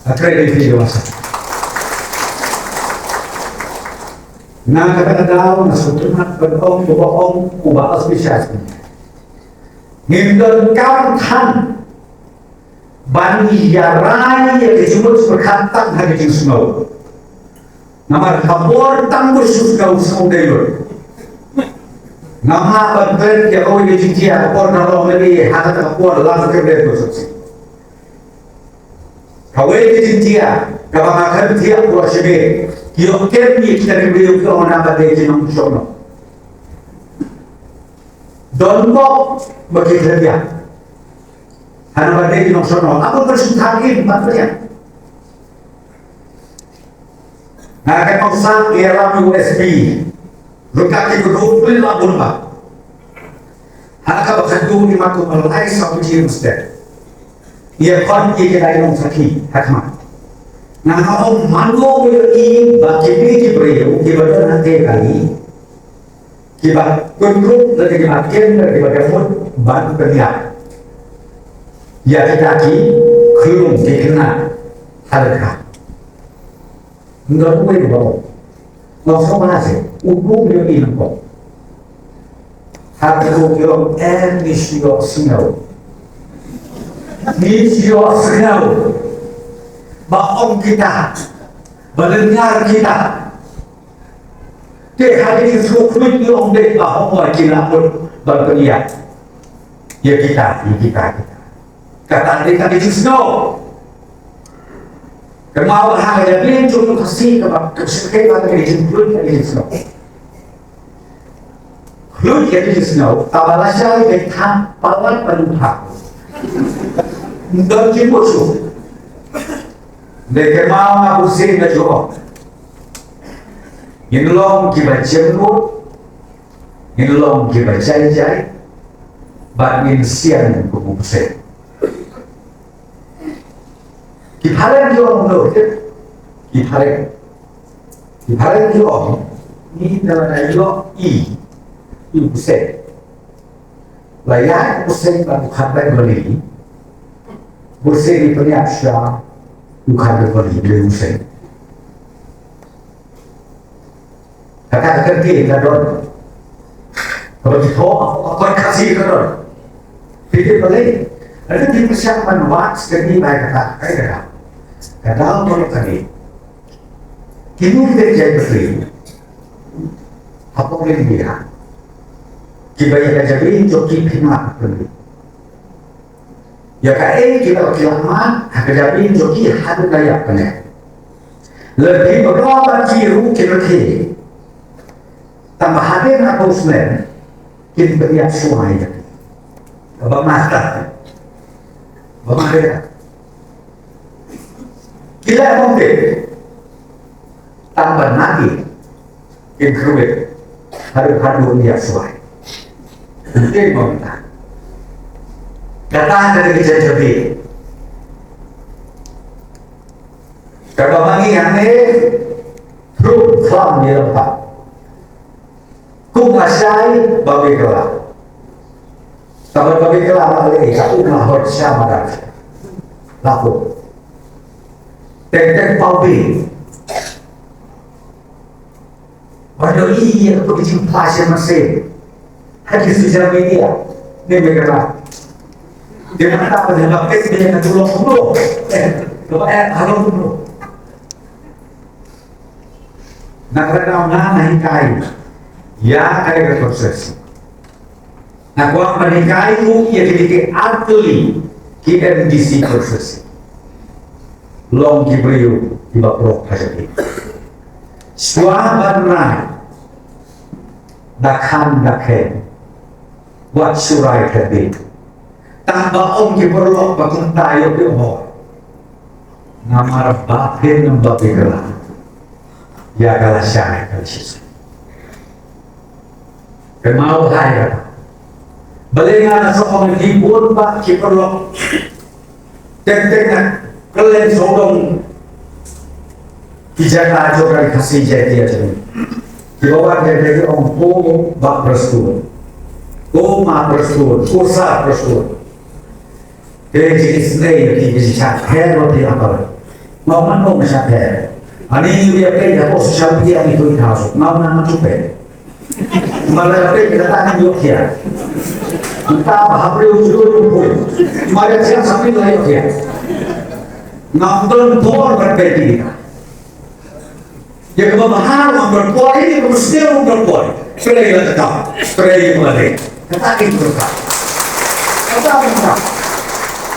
akreditasi dewasa. Nah kadang-kadang sebetulnya berbohong ubah auspisiasi. Ngindon kan bani yarai yang disebut berkata hari Jumat. Nama kabur tangguh susah usung dayur. Nama bantuan yang kau ini dia kabur nalar lagi hakat kabur lalu kerja bersuci. Kau ini dia kalau makan dia buat sebe. Yo kerni kita beliau ke orang apa dia jenong sono. Donbok bagi kerja. Hanya pada jenong sono. Apa bersukain matanya? Nah kalau sang era USB, luka kita 20 labun ba. Hanya kalau kandung di matu malai sampai jiru sted. Ia kon ia kita jenong sakit hakmat. Nah kalau mango ini bagi biji beriu kita nanti kali kita kontrol dari bagian dari bagian ban kerja ya kita ki kelum dikena harga nggak boleh bawa nggak sama sih ubu yang ini kok harga kilo misio snow Baong kita, mendengar kita. Dek hari ini sulit diong dek baong kita pun berperiak. Ya kita. Kata mereka di snow. Kemauan hanya dia cuma kasih kesekian dari jemput dari snow. Keluar dari snow, tawalah saya dengan pawan penumpang. Dan jemput su. Mereka mau pusing na jo. Inlong kita jemput, inlong kita jai, bagin siang kumupusing. Kiparen jo menurut, kiparen jo ni dalam jo pusing. Layak pusing pada kapan beli, pusing itu ni asya. Bukan berbalik dari usai. Kata kita don. Kalau kita apa kasih don. Fikir balik. Ada di persiapan waktu sekali baik kata. Kata kalau tadi. Kini kita jadi beri. Apa boleh dia? Kita yang jadi joki pingat beri. Ya kae kita kiamat hadapi joki hadu daya kene lebih berapa jiru kita ke tambah hadir apa usmen kita beriak suai apa mata kita mungkin tambah lagi kita keruit hadu dia suai ini mungkin kata dari jadi kalau bagi yang ini truk kelam di tempat ku ngasai babi gelap kalau babi gelap lagi aku ngahor siapa dah laku tek babi waduh iya aku dijumpa sama mesin hadis sosial media ini bergerak. Dia kata pada baptis dia nak tolong dulu. Halong dulu. Nak kena naik kain. Ya ada proses. Nak buat menikah itu ia dimiliki atli kita di proses. Long kibriu di bawah hajat. Suaban rai. Dakhan. Buat surai tadi. Tambah om kiberlok bakun tayo di umur. Namar batin ng babi gelang. Ya kalah syahid kalah syahid. Kemau hai. Balingan na soong hibun ba kiberlok. Tek na kalian sodong. Ijata ajo kali kasih jadi aja. Kibawa jadi om po bak bersuun. O ma bersuun. Kursa bersuun. Jadi jenis lain di bisa hero di apa? Ngomong ngomong siapa? Ani dia kerja bos siapa dia itu tahu. Mau nama cupe. Malah kita tanya dia. Kita apa ujung pun. Malah siapa sampai lagi dia. Nonton bor berbeda. Ya kebahagiaan berbuat ini mesti berbuat. Sudah kita tahu. Sudah kita mulai. Kita itu berbuat. Kita berbuat.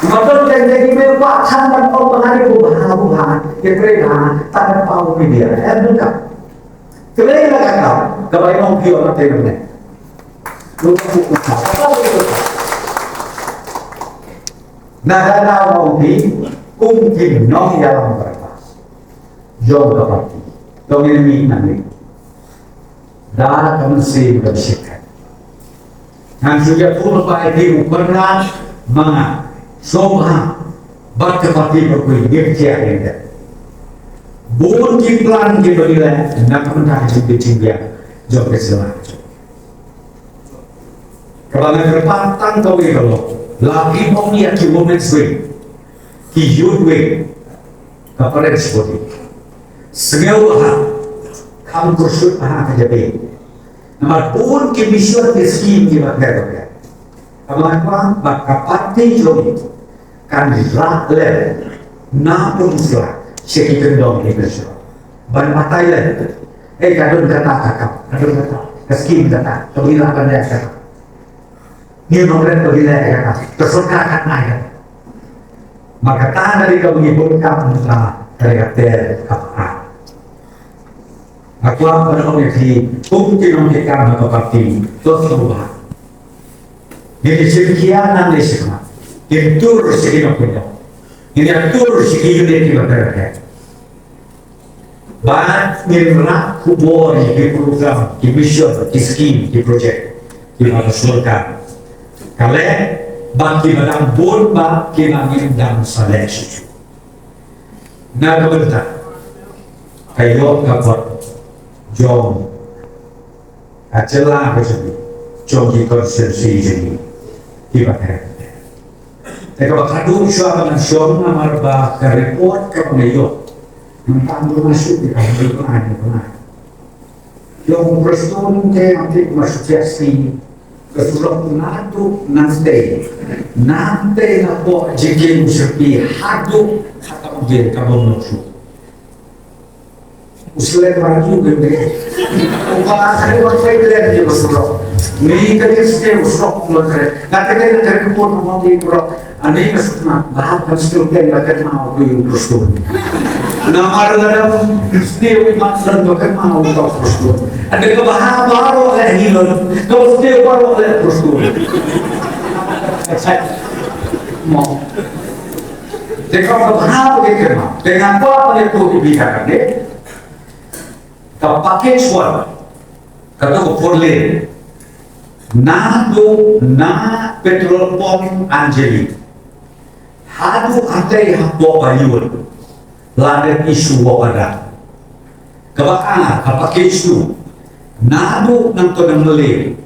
Maka jadi berbuat sampai orang itu bahagia, kerana tak ada tahu dia, bukan. Kerana kata, kebanyakan dia orang terima. Lupa lupa. Nah, kalau mungkin non yang berpas, jauh dapat, jauh ini nanti. Dah kamu sih bersikap. Nanti dia pun baik pernah mana. Sobha berkepati berkuih dia ada. Bukan plan kita nilai nak menang jadi tinggal jauh keselah. Kalau berpantang kau kalau lagi mau dia kilometer swing, kiyudway, kaparan seperti. Semua kamu kursus kerja Nomor pun kemisian keskim kita kerja. Kawan-kawan bakapati jogi kan dirakle napun sila sekitar dong ini besok. Ban matai le, kadang kadang keskim kata, kebilang kan dia kata. Ni nomor kebilang kata, tersukakan ayat. Maka tanah dari kau menyebutkan tentang karakter apa. Aku apa namanya di bukti memberikan bakapati terus berubah. Jadi sekian nanti semua, itu rezeki punya. Ini atur rezeki unit kita berada. Bahan mirna kubur di program, di mission, di scheme, di project, di masyarakat. Kalau bagi badang bol bagi nangin dan seleksi. Nah kebetulan, kayu kabar, jom, ajalah bersama, jom di konsensi ini. Ibarat. Kalau kadu syuaban syuaban amarba report kemudian tentang masuk di kampung ada. Yang preston ke nanti masuk jadi kesulap nanti nak jika seperti hadu atau dia kamu masuk. Usulan maju gede. Kalau saya waktu itu dia bersulap. Ni kerja setiap usok mulai. Nanti kita dari kebun mau di bro. Ane kesana bahas hasil kita mau di bersulap. Nama dalam setiap masalah kita mau bersulap. Ada kebahas baru hilang. Kalau setiap baru bersulap. Mau. Jika kebahas kita mau. Dengan apa yang tu dibicarakan deh. Pakai suara, kata Porle, na petrol pom Angeli, hadu antai habo bayul, ladet isu wapada, kebakana pakai isu, nado nang to nang mele,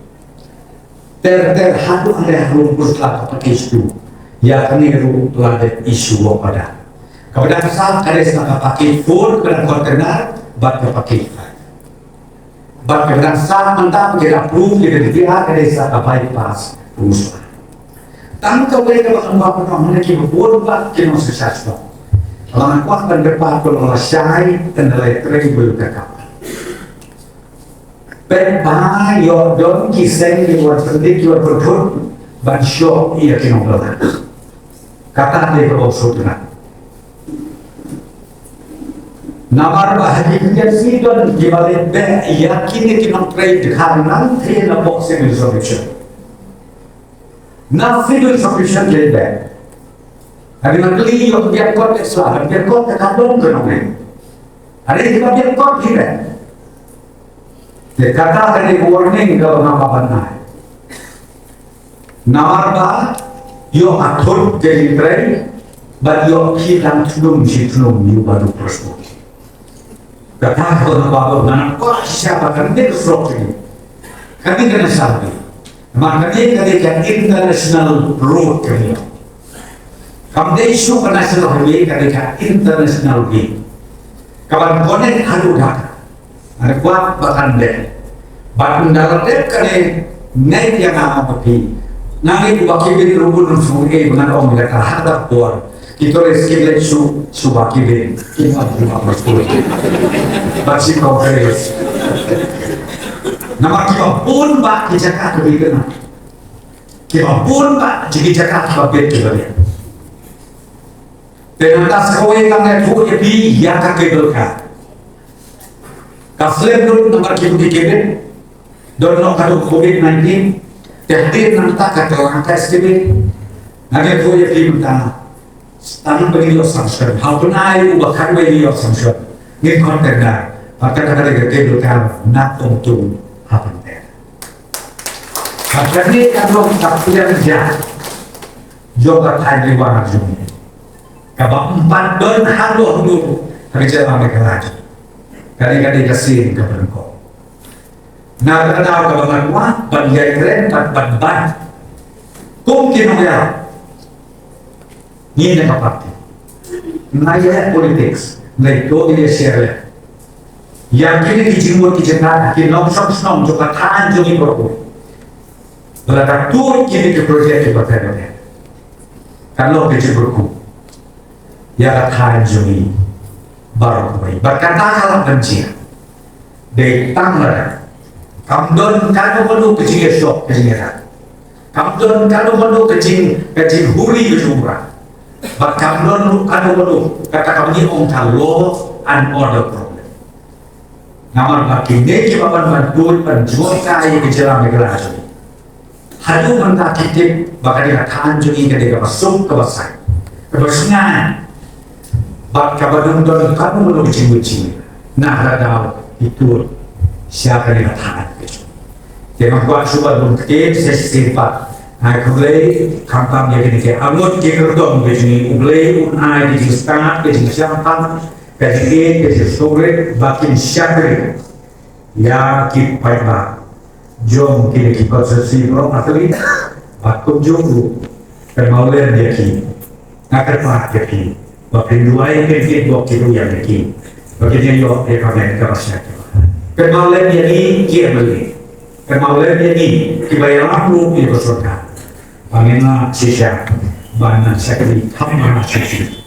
ter hadu antai harum pusla pakai isu, ya keniru ladet isu wapada, kemudian saat ada nak pakai full dan kontainer, bat pakai. Bahkan saat mentang kita proof kita dilihat dari saat bypass rusak. Tanpa mereka bahkan bapak mereka berbuat kena sukses. Kalau kuat dan berpat berlasai dan elektrik berkekal. Berapa yon kisah di luar pendik luar berpun bansyok ia kena berat. Kata dia berosotna. Namar bahagia sidon gimana deh yakin kita trade karena tidak boxing solution. Nothing solution jadi. Hari nanti yang biar kau Islam, biar kau terkandung kenapa? Hari kita biar kau tidak. Kata dari warning kalau nama benar. Namar bah yo atur jadi trade, but yo kita tulung baru prospek. Kata kalau nak kau siapa kan dia keserok ini, kan dia kena sabi, makanya ketika international road kini, Kam dei isu ka national highway ka international way. Kapan konen halu dah. Ada kuat bahkan deh. Bahkan dalam deh kane naik yang apa pi. Nangi ku baki bin rubun sungai dengan orang mereka hadap tuan. Kita reskin su baki bin. Kita juga bersyukur. Basi progres. Nama kita pun bak di Jakarta begitu. Kita pun bak di Jakarta begitu dia. Dan atas kau yang kami tuh jadi yang kaki berkah. Kasih dulu nomor kita dikit. Dono kado COVID-19. Tehdir nanti kata orang tes ini. Nanti tuh jadi minta. Tanam bagi lo sanction. How to naik ubah kan bagi lo sanction. Ini konten dah. Maka kata kaki berkah nak untung apa nih? Karena ini kalau tak punya kerja, juga tak ada warna jumlah. Kalau 4 don halu kerja mereka lagi. Kali-kali kasih ke perengkau. Nah, kadang kabangan wah, banjai keren, ban. Kung kinuya. Ini nak parti. Naya politics, naya itu dia share. Yang kini dijemur kijengan, kini nom juga tahan jumi berku. Belakang tur kini ke proyek ke pertanian. Kalau dijemurku. Ya tahan jumi baru kembali. Berkata kalau benci, datang lah. Kamdon kalau perlu kecil esok kecilnya. Kamdon kalau perlu kecil huri kecumra. Kamdon kalau perlu kata kami orang kalau and order problem. Namun bagi neki bapak bantuan penjual kaya kejelang negara jumi. Hadu mentah kitip bakal dia tahan jumi ketika masuk ke besar. Kebersengan. Bak kabadon don kamu belum cium-cium. Nah radau itu siapa yang tahan itu. Jangan buat suatu bukti sesifat. Aku beli kampung yang ini ke anut kekerdom begini. Beli unai di setengah di siapa kejadian di sore bakin siapa ya kipai bah. Jom kini kita sesi bro asli. Aku jom permauan dia kini. Nakar pak dia kini. Bapak dua yang kecil dua kilo yang kecil, bagian yang ekonomi kerasnya. Kemaluan ini kia beli, kemaluan ini kebayaran lu itu surga. Bagaimana sisa, bagaimana sekali kamar sisi,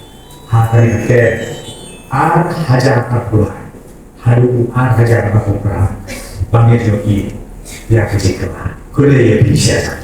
hari ke, hajar berbulan, hari hajar berbulan, bagaimana joki ya kecil, kuliah bisa.